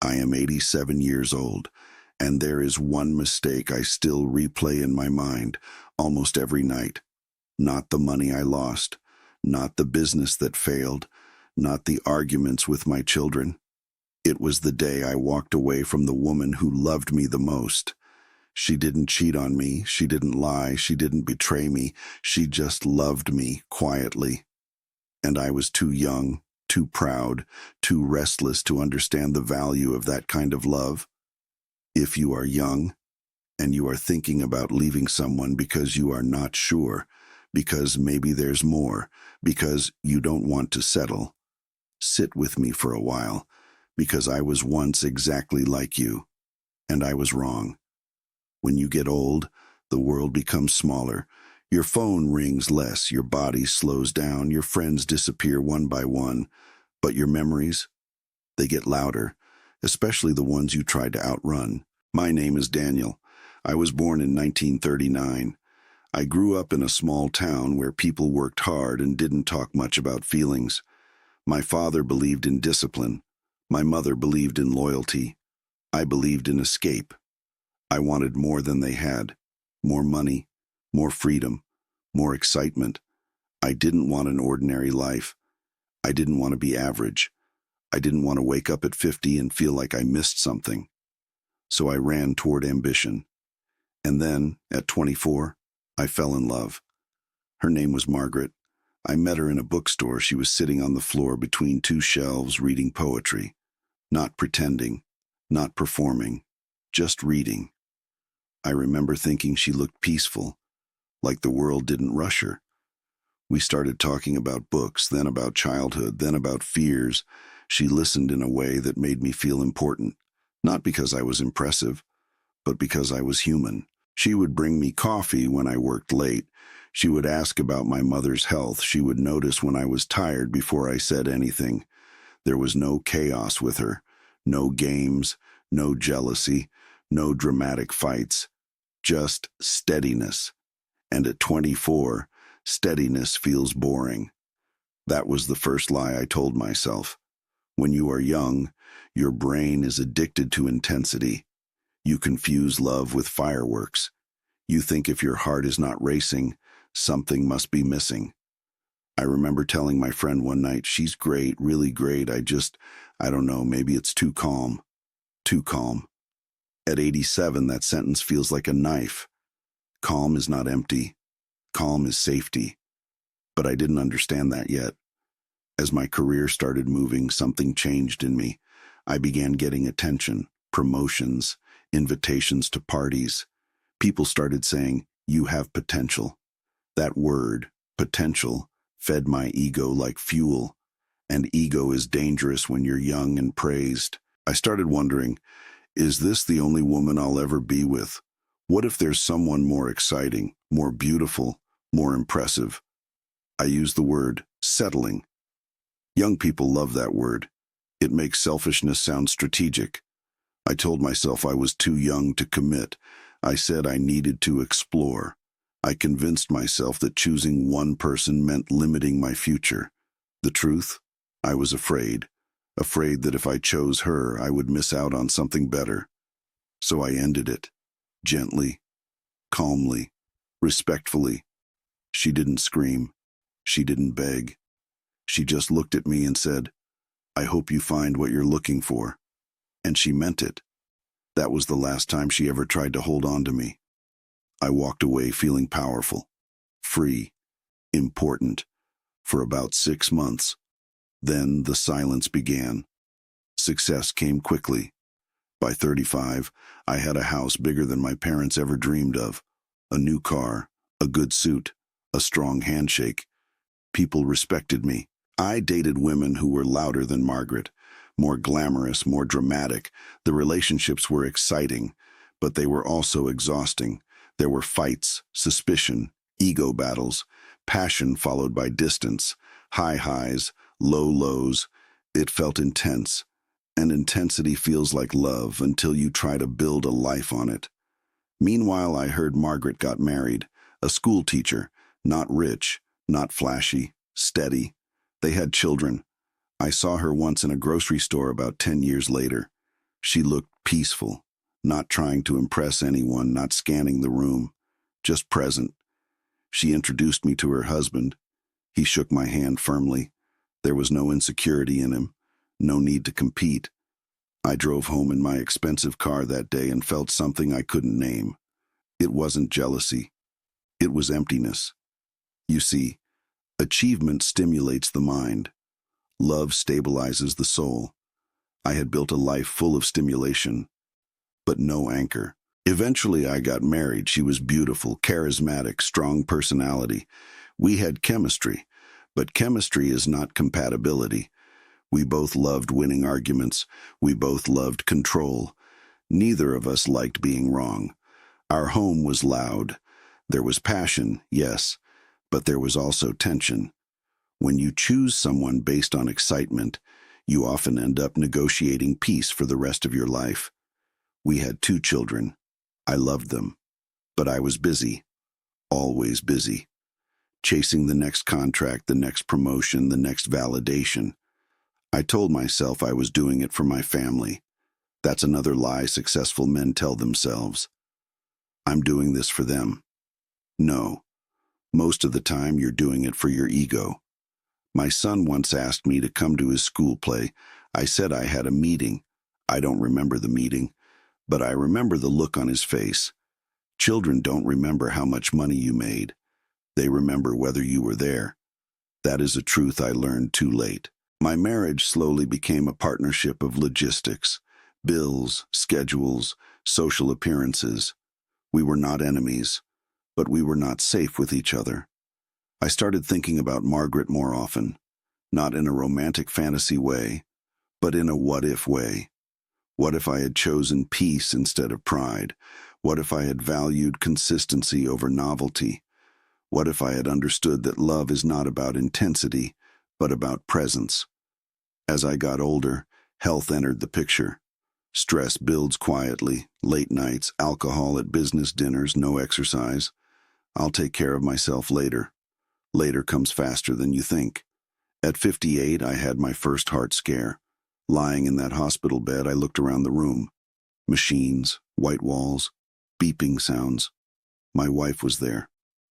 I am 87 years old, and there is one mistake I still replay in my mind almost every night. Not the money I lost, not the business that failed, not the arguments with my children. It was the day I walked away from the woman who loved me the most. She didn't cheat on me, she didn't lie, she didn't betray me, she just loved me quietly. And I was too young, too proud, too restless to understand the value of that kind of love. If you are young, and you are thinking about leaving someone because you are not sure, because maybe there's more, because you don't want to settle, sit with me for a while, because I was once exactly like you, and I was wrong. When you get old, the world becomes smaller. Your phone rings less, your body slows down, your friends disappear one by one, but your memories, they get louder, especially the ones you tried to outrun. My name is Daniel. I was born in 1939. I grew up in a small town where people worked hard and didn't talk much about feelings. My father believed in discipline. My mother believed in loyalty. I believed in escape. I wanted more than they had. More money, more freedom, more excitement. I didn't want an ordinary life. I didn't want to be average. I didn't want to wake up at 50 and feel like I missed something. So I ran toward ambition. And then, at 24, I fell in love. Her name was Margaret. I met her in a bookstore. She was sitting on the floor between two shelves reading poetry. Not pretending, not performing, just reading. I remember thinking she looked peaceful, like the world didn't rush her. We started talking about books, then about childhood, then about fears. She listened in a way that made me feel important, not because I was impressive, but because I was human. She would bring me coffee when I worked late. She would ask about my mother's health. She would notice when I was tired before I said anything. There was no chaos with her, no games, no jealousy, no dramatic fights, just steadiness. And at 24, steadiness feels boring. That was the first lie I told myself. When you are young, your brain is addicted to intensity. You confuse love with fireworks. You think if your heart is not racing, something must be missing. I remember telling my friend one night, she's great, really great, I don't know, maybe it's too calm. Too calm. At 87, that sentence feels like a knife. Calm is not empty. Calm is safety. But I didn't understand that yet. As my career started moving, something changed in me. I began getting attention, promotions, invitations to parties. People started saying, "You have potential." That word, potential, fed my ego like fuel. And ego is dangerous when you're young and praised. I started wondering, is this the only woman I'll ever be with? What if there's someone more exciting, more beautiful, more impressive? I used the word settling. Young people love that word. It makes selfishness sound strategic. I told myself I was too young to commit. I said I needed to explore. I convinced myself that choosing one person meant limiting my future. The truth? I was afraid. Afraid that if I chose her, I would miss out on something better. So I ended it. Gently, calmly, respectfully. She didn't scream. She didn't beg. She just looked at me and said, "I hope you find what you're looking for." And she meant it. That was the last time she ever tried to hold on to me. I walked away feeling powerful, free, important, for about 6 months. Then the silence began. Success came quickly. By 35, I had a house bigger than my parents ever dreamed of, a new car, a good suit, a strong handshake. People respected me. I dated women who were louder than Margaret, more glamorous, more dramatic. The relationships were exciting, but they were also exhausting. There were fights, suspicion, ego battles, passion followed by distance, high highs, low lows. It felt intense, and intensity feels like love until you try to build a life on it. Meanwhile, I heard Margaret got married, a school teacher, not rich, not flashy, steady. They had children. I saw her once in a grocery store about 10 years later. She looked peaceful, not trying to impress anyone, not scanning the room, just present. She introduced me to her husband. He shook my hand firmly. There was no insecurity in him, no need to compete. I drove home in my expensive car that day and felt something I couldn't name. It wasn't jealousy. It was emptiness. You see, achievement stimulates the mind. Love stabilizes the soul. I had built a life full of stimulation, but no anchor. Eventually, I got married. She was beautiful, charismatic, strong personality. We had chemistry, but chemistry is not compatibility. We both loved winning arguments. We both loved control. Neither of us liked being wrong. Our home was loud. There was passion, yes, but there was also tension. When you choose someone based on excitement, you often end up negotiating peace for the rest of your life. We had 2 children. I loved them, but I was busy, always busy, chasing the next contract, the next promotion, the next validation. I told myself I was doing it for my family. That's another lie successful men tell themselves. I'm doing this for them. No, most of the time you're doing it for your ego. My son once asked me to come to his school play. I said I had a meeting. I don't remember the meeting, but I remember the look on his face. Children don't remember how much money you made. They remember whether you were there. That is a truth I learned too late. My marriage slowly became a partnership of logistics, bills, schedules, social appearances. We were not enemies, but we were not safe with each other. I started thinking about Margaret more often, not in a romantic fantasy way, but in a what-if way. What if I had chosen peace instead of pride? What if I had valued consistency over novelty? What if I had understood that love is not about intensity, but about presence? As I got older, health entered the picture. Stress builds quietly, late nights, alcohol at business dinners, no exercise. I'll take care of myself later. Later comes faster than you think. At 58, I had my first heart scare. Lying in that hospital bed, I looked around the room. Machines, white walls, beeping sounds. My wife was there,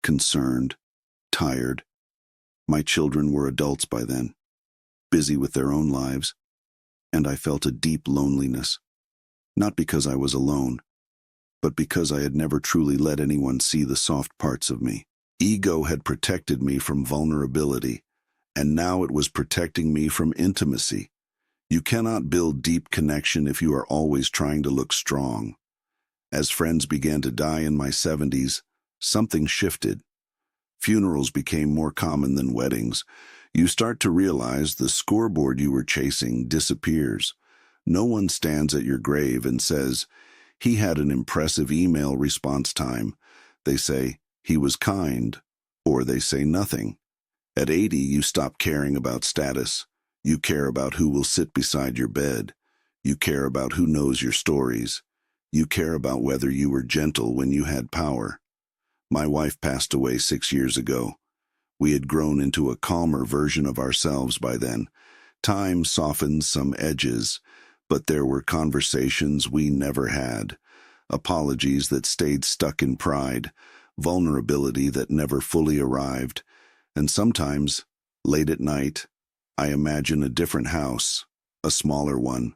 concerned, tired. My children were adults by then, busy with their own lives, and I felt a deep loneliness. Not because I was alone, but because I had never truly let anyone see the soft parts of me. Ego had protected me from vulnerability, and now it was protecting me from intimacy. You cannot build deep connection if you are always trying to look strong. As friends began to die in my 70s, something shifted. Funerals became more common than weddings. You start to realize the scoreboard you were chasing disappears. No one stands at your grave and says, "He had an impressive email response time." They say, "He was kind," or they say nothing. At 80, you stop caring about status. You care about who will sit beside your bed. You care about who knows your stories. You care about whether you were gentle when you had power. My wife passed away 6 years ago. We had grown into a calmer version of ourselves by then. Time softened some edges, but there were conversations we never had, apologies that stayed stuck in pride, vulnerability that never fully arrived, and sometimes, late at night, I imagine a different house, a smaller one,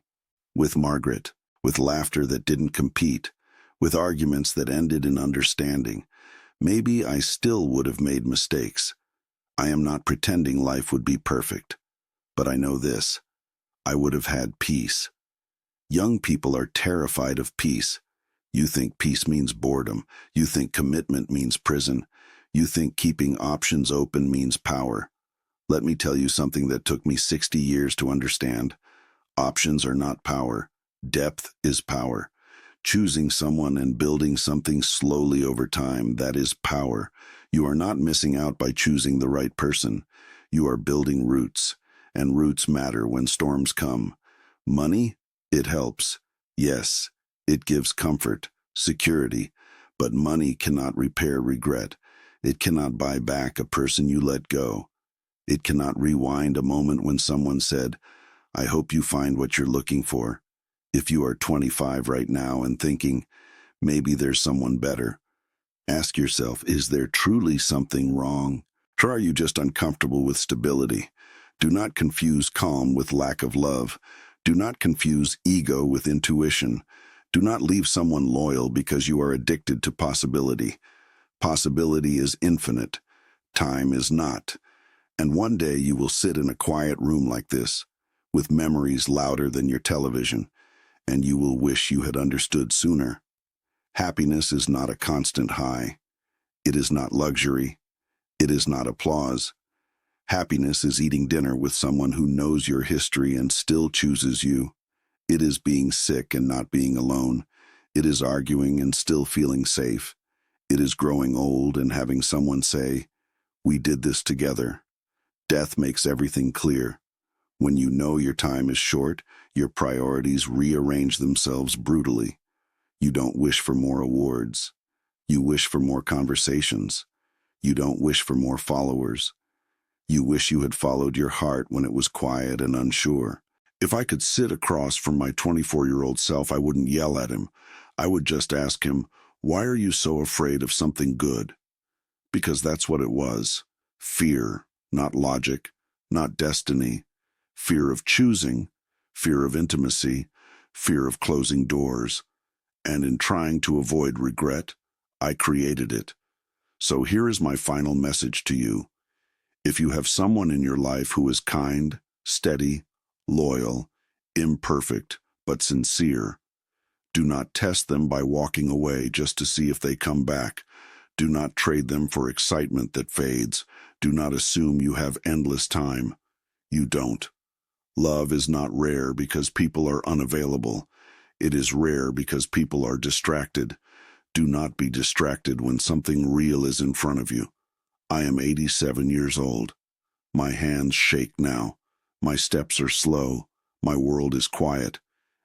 with Margaret, with laughter that didn't compete, with arguments that ended in understanding. Maybe I still would have made mistakes. I am not pretending life would be perfect, but I know this: I would have had peace. Young people are terrified of peace. You think peace means boredom. You think commitment means prison. You think keeping options open means power. Let me tell you something that took me 60 years to understand. Options are not power. Depth is power. Choosing someone and building something slowly over time, that is power. You are not missing out by choosing the right person. You are building roots, and roots matter when storms come. Money? It helps. Yes, it gives comfort, security, but money cannot repair regret. It cannot buy back a person you let go. It cannot rewind a moment when someone said, "I hope you find what you're looking for." If you are 25 right now and thinking, maybe there's someone better, ask yourself, is there truly something wrong? Or are you just uncomfortable with stability? Do not confuse calm with lack of love. Do not confuse ego with intuition. Do not leave someone loyal because you are addicted to possibility. Possibility is infinite. Time is not. And one day you will sit in a quiet room like this, with memories louder than your television, and you will wish you had understood sooner. Happiness is not a constant high. It is not luxury. It is not applause. Happiness is eating dinner with someone who knows your history and still chooses you. It is being sick and not being alone. It is arguing and still feeling safe. It is growing old and having someone say, "We did this together." Death makes everything clear. When you know your time is short, your priorities rearrange themselves brutally. You don't wish for more awards. You wish for more conversations. You don't wish for more followers. You wish you had followed your heart when it was quiet and unsure. If I could sit across from my 24-year-old self, I wouldn't yell at him. I would just ask him, "Why are you so afraid of something good?" Because that's what it was. Fear, not logic, not destiny. Fear of choosing, fear of intimacy, fear of closing doors. And in trying to avoid regret, I created it. So here is my final message to you. If you have someone in your life who is kind, steady, loyal, imperfect, but sincere, do not test them by walking away just to see if they come back. Do not trade them for excitement that fades. Do not assume you have endless time. You don't. Love is not rare because people are unavailable. It is rare because people are distracted. Do not be distracted when something real is in front of you. I am 87 years old. My hands shake now. My steps are slow. My world is quiet.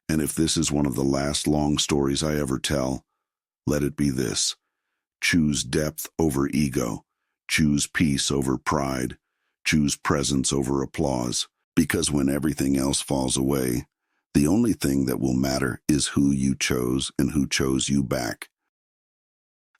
And if this is one of the last long stories I ever tell, let it be this. Choose depth over ego. Choose peace over pride. Choose presence over applause. Because when everything else falls away, the only thing that will matter is who you chose and who chose you back.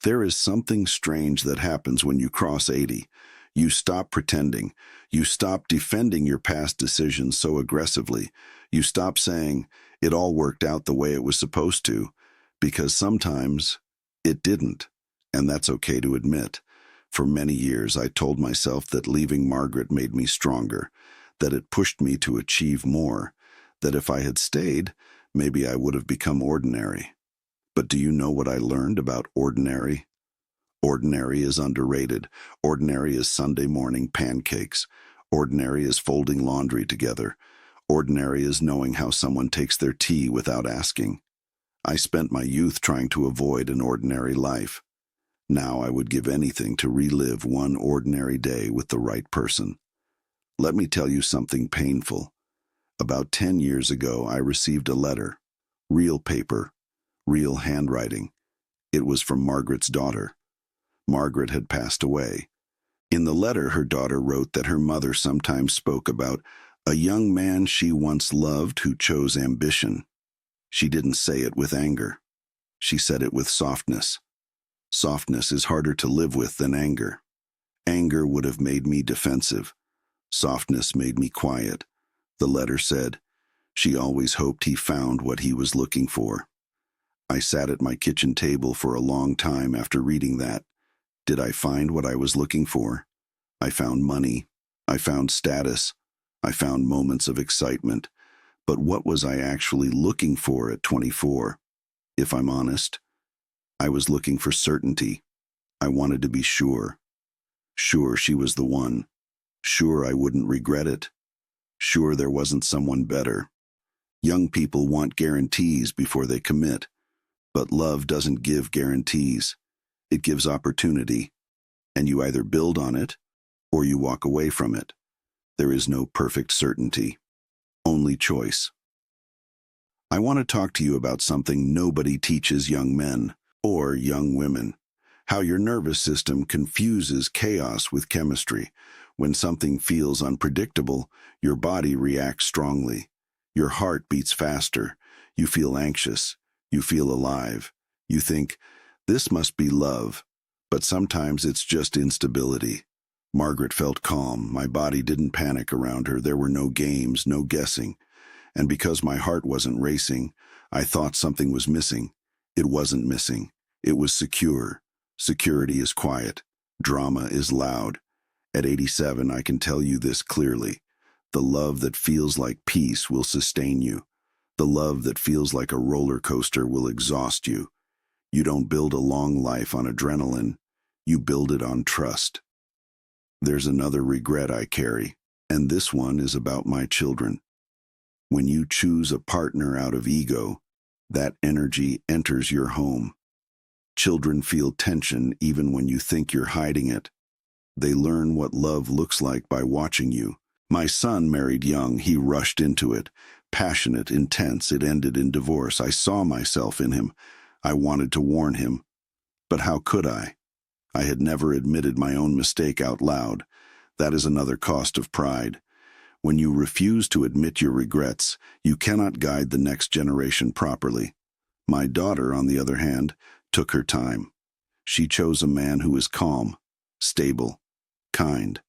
There is something strange that happens when you cross 80. You stop pretending. You stop defending your past decisions so aggressively. You stop saying, "It all worked out the way it was supposed to," because sometimes it didn't, and that's okay to admit. For many years, I told myself that leaving Margaret made me stronger, that it pushed me to achieve more, that if I had stayed, maybe I would have become ordinary. But do you know what I learned about ordinary? Ordinary is underrated. Ordinary is Sunday morning pancakes. Ordinary is folding laundry together. Ordinary is knowing how someone takes their tea without asking. I spent my youth trying to avoid an ordinary life. Now I would give anything to relive one ordinary day with the right person. Let me tell you something painful. About 10 years ago, I received a letter. Real paper. Real handwriting. It was from Margaret's daughter. Margaret had passed away. In the letter, her daughter wrote that her mother sometimes spoke about a young man she once loved who chose ambition. She didn't say it with anger. She said it with softness. Softness is harder to live with than anger. Anger would have made me defensive. Softness made me quiet. The letter said, she always hoped he found what he was looking for. I sat at my kitchen table for a long time after reading that. Did I find what I was looking for? I found money. I found status. I found moments of excitement. But what was I actually looking for at 24? If I'm honest, I was looking for certainty. I wanted to be sure. Sure she was the one. Sure I wouldn't regret it. Sure there wasn't someone better. Young people want guarantees before they commit. But love doesn't give guarantees. It gives opportunity. And you either build on it, or you walk away from it. There is no perfect certainty. Only choice. I want to talk to you about something nobody teaches young men or young women. How your nervous system confuses chaos with chemistry. When something feels unpredictable, your body reacts strongly. Your heart beats faster. You feel anxious. You feel alive. You think, this must be love. But sometimes it's just instability. Margaret felt calm. My body didn't panic around her. There were no games, no guessing. And because my heart wasn't racing, I thought something was missing. It wasn't missing. It was secure. Security is quiet. Drama is loud. At 87, I can tell you this clearly. The love that feels like peace will sustain you. The love that feels like a roller coaster will exhaust you. You don't build a long life on adrenaline. You build it on trust. There's another regret I carry, and this one is about my children. When you choose a partner out of ego, that energy enters your home. Children feel tension even when you think you're hiding it. They learn what love looks like by watching you. My son married young. He rushed into it. Passionate, intense, it ended in divorce. I saw myself in him. I wanted to warn him. But how could I? I had never admitted my own mistake out loud. That is another cost of pride. When you refuse to admit your regrets, you cannot guide the next generation properly. My daughter, on the other hand, took her time. She chose a man who is calm, stable, kind.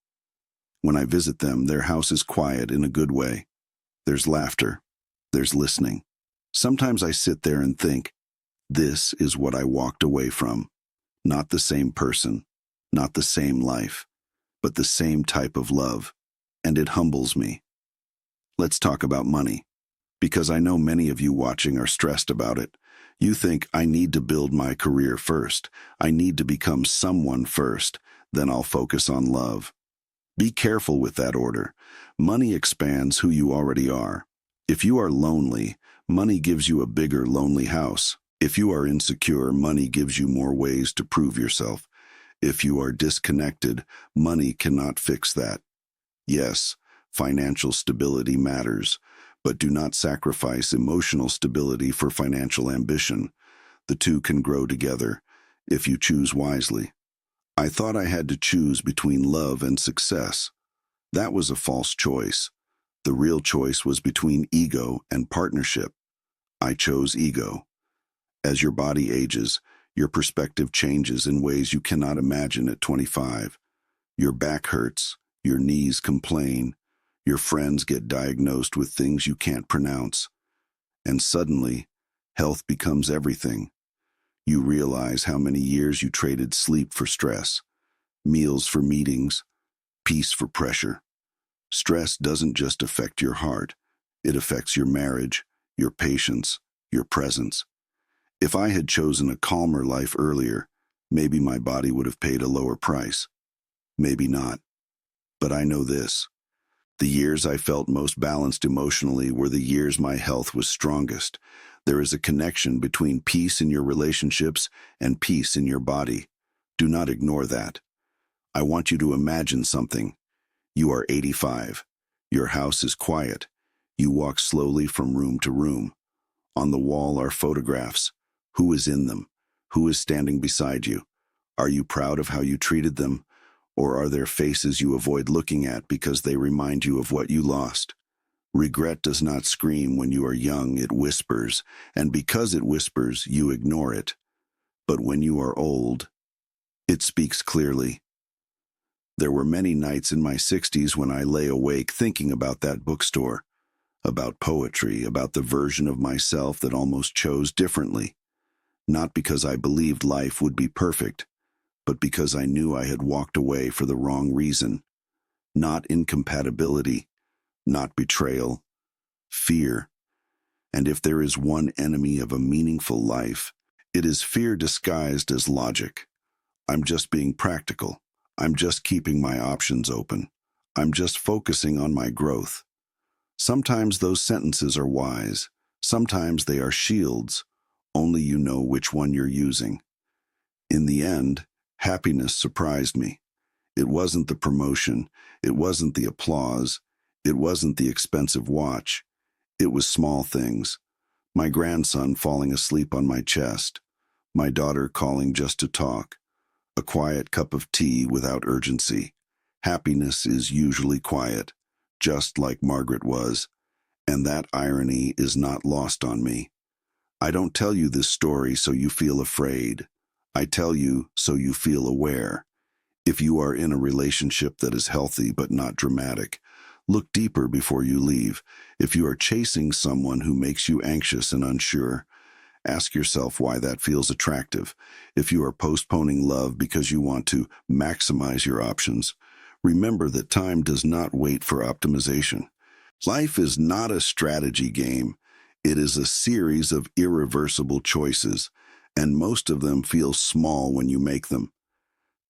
When I visit them, their house is quiet in a good way. There's laughter. There's listening. Sometimes I sit there and think, this is what I walked away from. Not the same person, not the same life, but the same type of love. And it humbles me. Let's talk about money, because I know many of you watching are stressed about it. You think, I need to build my career first. I need to become someone first. Then I'll focus on love. Be careful with that order. Money expands who you already are. If you are lonely, money gives you a bigger lonely house. If you are insecure, money gives you more ways to prove yourself. If you are disconnected, money cannot fix that. Yes, financial stability matters, but do not sacrifice emotional stability for financial ambition. The two can grow together, if you choose wisely. I thought I had to choose between love and success. That was a false choice. The real choice was between ego and partnership. I chose ego. As your body ages, your perspective changes in ways you cannot imagine at 25. Your back hurts, your knees complain, your friends get diagnosed with things you can't pronounce. And suddenly, health becomes everything. You realize how many years you traded sleep for stress, meals for meetings, peace for pressure. Stress doesn't just affect your heart, it affects your marriage, your patience, your presence. If I had chosen a calmer life earlier, maybe my body would have paid a lower price. Maybe not. But I know this. The years I felt most balanced emotionally were the years my health was strongest. There is a connection between peace in your relationships and peace in your body. Do not ignore that. I want you to imagine something. You are 85. Your house is quiet. You walk slowly from room to room. On the wall are photographs. Who is in them? Who is standing beside you? Are you proud of how you treated them? Or are there faces you avoid looking at because they remind you of what you lost? Regret does not scream when you are young, it whispers, and because it whispers, you ignore it. But when you are old, it speaks clearly. There were many nights in my 60s when I lay awake thinking about that bookstore, about poetry, about the version of myself that almost chose differently. Not because I believed life would be perfect, but because I knew I had walked away for the wrong reason. Not incompatibility, not betrayal, fear. And if there is one enemy of a meaningful life, it is fear disguised as logic. I'm just being practical. I'm just keeping my options open. I'm just focusing on my growth. Sometimes those sentences are wise. Sometimes they are shields. Only you know which one you're using. In the end, happiness surprised me. It wasn't the promotion. It wasn't the applause. It wasn't the expensive watch. It was small things. My grandson falling asleep on my chest. My daughter calling just to talk. A quiet cup of tea without urgency. Happiness is usually quiet, just like Margaret was, and that irony is not lost on me. I don't tell you this story so you feel afraid. I tell you so you feel aware. If you are in a relationship that is healthy but not dramatic, look deeper before you leave. If you are chasing someone who makes you anxious and unsure, ask yourself why that feels attractive. If you are postponing love because you want to maximize your options, remember that time does not wait for optimization. Life is not a strategy game. It is a series of irreversible choices, and most of them feel small when you make them.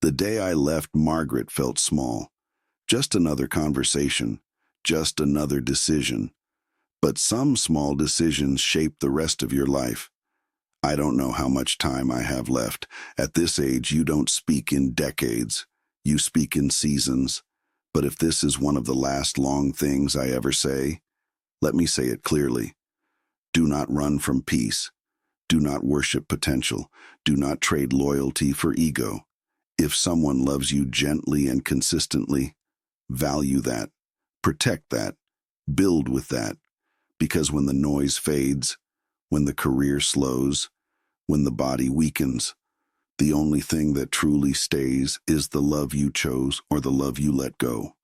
The day I left Margaret felt small. Just another conversation, just another decision. But some small decisions shape the rest of your life. I don't know how much time I have left. At this age, you don't speak in decades. You speak in seasons. But if this is one of the last long things I ever say, let me say it clearly. Do not run from peace. Do not worship potential. Do not trade loyalty for ego. If someone loves you gently and consistently, value that. Protect that. Build with that. Because when the noise fades, when the career slows, when the body weakens, the only thing that truly stays is the love you chose or the love you let go.